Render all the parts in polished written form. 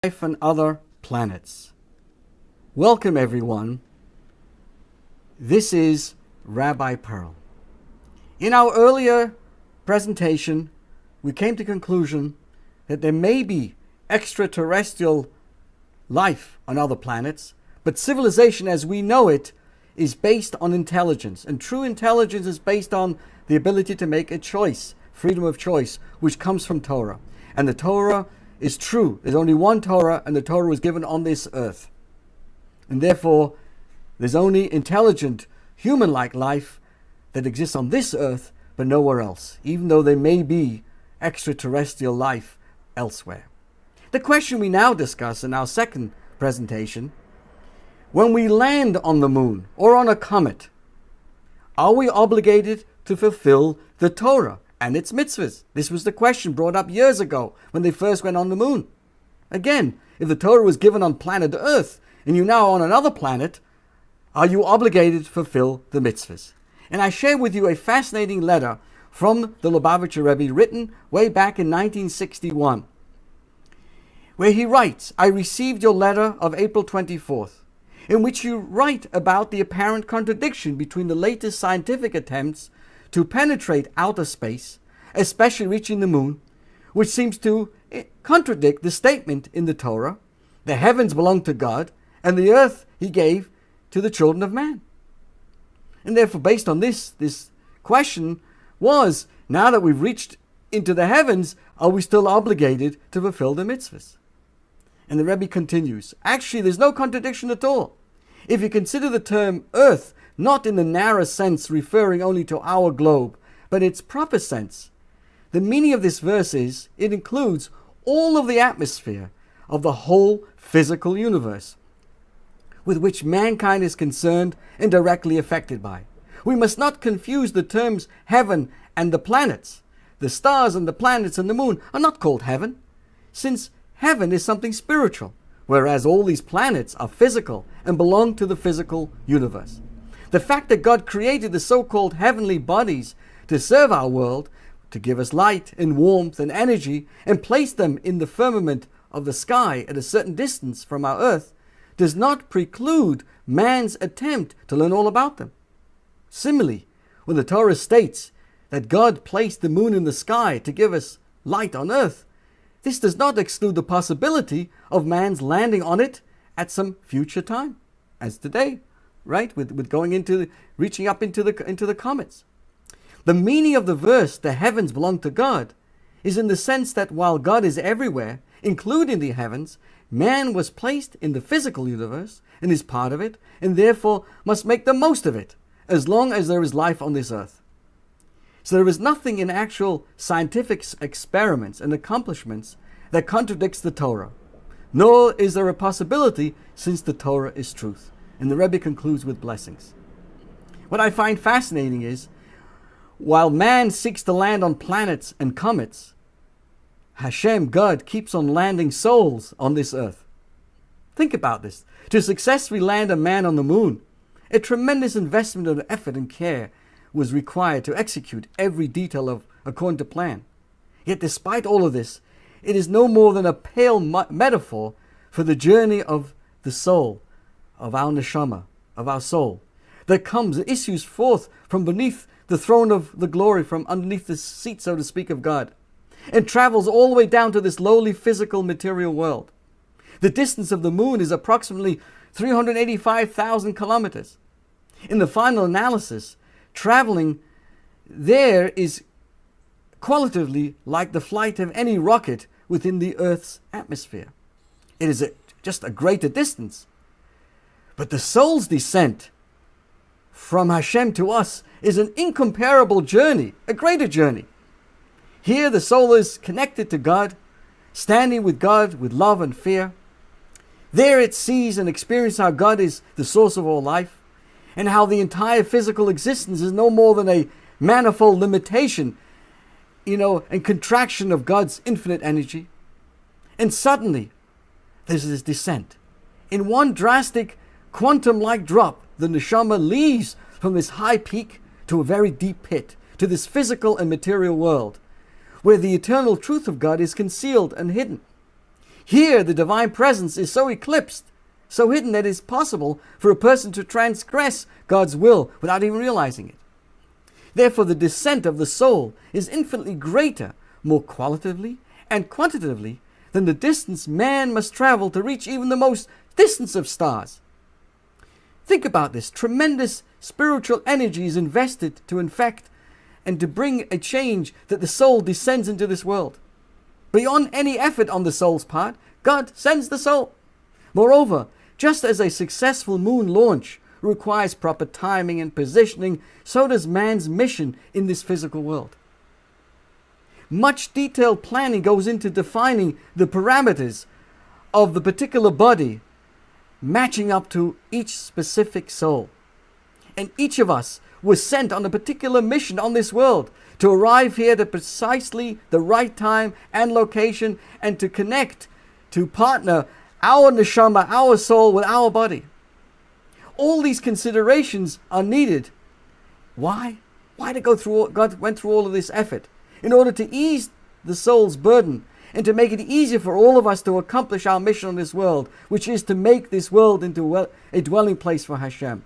Life on other planets. Welcome everyone. This is Rabbi Pearl. In our earlier presentation, we came to the conclusion that there may be extraterrestrial life on other planets, but civilization as we know it is based on intelligence, and true intelligence is based on the ability to make a choice, freedom of choice, which comes from Torah. And the Torah is true. There's only one Torah, and the Torah was given on this earth. And therefore, there's only intelligent, human-like life that exists on this earth, but nowhere else, even though there may be extraterrestrial life elsewhere. The question we now discuss in our second presentation: when we land on the moon or on a comet, are we obligated to fulfill the Torah and its mitzvahs? This was the question brought up years ago when they first went on the moon. Again, if the Torah was given on planet Earth and you're now on another planet, are you obligated to fulfill the mitzvahs? And I share with you a fascinating letter from the Lubavitcher Rebbe written way back in 1961, where he writes, "I received your letter of April 24th, in which you write about the apparent contradiction between the latest scientific attempts to penetrate outer space, especially reaching the moon, which seems to contradict the statement in the Torah, the heavens belong to God, and the earth he gave to the children of man." And therefore, based on this question was, now that we've reached into the heavens, are we still obligated to fulfill the mitzvahs? And the Rebbe continues, actually there's no contradiction at all. If you consider the term earth not in the narrow sense referring only to our globe, but its proper sense, the meaning of this verse is it includes all of the atmosphere of the whole physical universe with which mankind is concerned and directly affected by. We must not confuse the terms heaven and the planets. The stars and the planets and the moon are not called heaven, since heaven is something spiritual, whereas all these planets are physical and belong to the physical universe. The fact that God created the so-called heavenly bodies to serve our world, to give us light and warmth and energy, and placed them in the firmament of the sky at a certain distance from our earth, does not preclude man's attempt to learn all about them. Similarly, when the Torah states that God placed the moon in the sky to give us light on earth, this does not exclude the possibility of man's landing on it at some future time, as today, right? With going into, reaching up into the comets. The meaning of the verse, the heavens belong to God, is in the sense that while God is everywhere, including the heavens, man was placed in the physical universe and is part of it, and therefore must make the most of it, as long as there is life on this earth. So there is nothing in actual scientific experiments and accomplishments that contradicts the Torah, nor is there a possibility, since the Torah is truth. And the Rebbe concludes with blessings. What I find fascinating is, while man seeks to land on planets and comets, Hashem, God, keeps on landing souls on this earth. Think about this. To successfully land a man on the moon, a tremendous investment of effort and care was required to execute every detail according to plan. Yet despite all of this, it is no more than a pale metaphor for the journey of the soul, of our neshama, of our soul, that comes, that issues forth from beneath the throne of the glory, from underneath the seat, so to speak, of God, and travels all the way down to this lowly physical material world. The distance of the moon is approximately 385,000 kilometers. In the final analysis, traveling there is qualitatively like the flight of any rocket within the Earth's atmosphere. It is just a greater distance. But the soul's descent from Hashem to us is an incomparable journey, a greater journey. Here the soul is connected to God, standing with God with love and fear. There it sees and experiences how God is the source of all life, and how the entire physical existence is no more than a manifold limitation, and contraction of God's infinite energy. And suddenly, there's this descent. In one drastic, quantum-like drop, the neshama leaves from this high peak to a very deep pit, to this physical and material world, where the eternal truth of God is concealed and hidden. Here, the divine presence is so eclipsed, so hidden that it is possible for a person to transgress God's will without even realizing it. Therefore, the descent of the soul is infinitely greater, more qualitatively and quantitatively, than the distance man must travel to reach even the most distant of stars. Think about this. Tremendous spiritual energy is invested to infect and to bring a change that the soul descends into this world. Beyond any effort on the soul's part, God sends the soul. Moreover, just as a successful moon launch requires proper timing and positioning, so does man's mission in this physical world. Much detailed planning goes into defining the parameters of the particular body, matching up to each specific soul. And each of us was sent on a particular mission on this world to arrive here at precisely the right time and location, and to connect, to partner our neshama, our soul, with our body. All these considerations are needed. Why? Why to go through? God went through all of this effort in order to ease the soul's burden and to make it easier for all of us to accomplish our mission on this world, which is to make this world into a dwelling place for Hashem.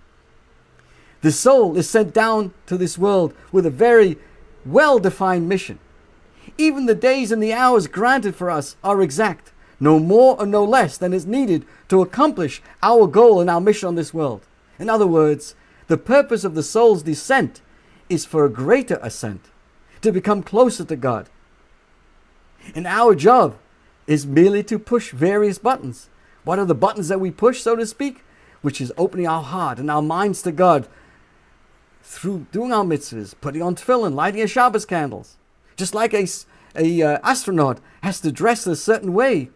The soul is sent down to this world with a very well-defined mission. Even the days and the hours granted for us are exact, no more or no less than is needed to accomplish our goal and our mission on this world. In other words, the purpose of the soul's descent is for a greater ascent, to become closer to God. And our job is merely to push various buttons. What are the buttons that we push, so to speak? Which is opening our heart and our minds to God through doing our mitzvahs, putting on tefillin, lighting a Shabbos candles. Just like a astronaut has to dress a certain way.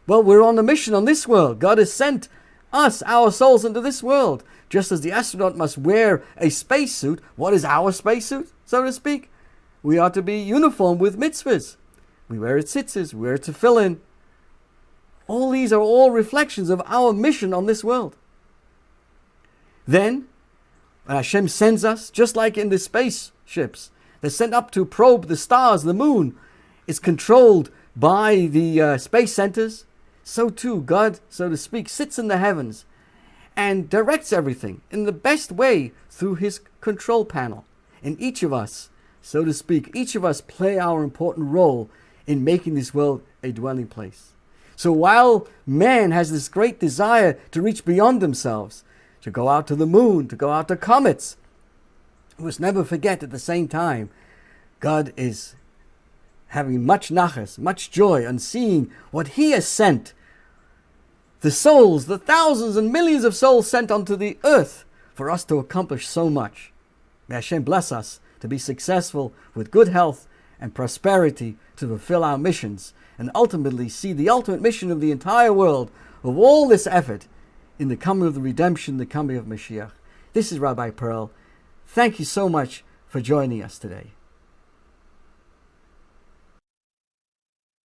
Well, we're on a mission on this world. God has sent us, our souls, into this world. Just as the astronaut must wear a spacesuit, what is our spacesuit, so to speak? We are to be uniform with mitzvahs. We wear tzitzis, we wear tefillin. All these are all reflections of our mission on this world. Then, when Hashem sends us, just like in the spaceships, they're sent up to probe the stars, the moon. It's controlled by the space centers. So too, God, so to speak, sits in the heavens and directs everything in the best way through His control panel. And each of us, so to speak, each of us play our important role in making this world a dwelling place. So while man has this great desire to reach beyond themselves, to go out to the moon, to go out to comets, we must never forget at the same time, God is having much nachas, much joy on seeing what He has sent. The souls, the thousands and millions of souls sent onto the earth for us to accomplish so much. May Hashem bless us to be successful with good health and prosperity to fulfill our missions and ultimately see the ultimate mission of the entire world, of all this effort, in the coming of the redemption, the coming of Mashiach. This is Rabbi Pearl. Thank you so much for joining us today.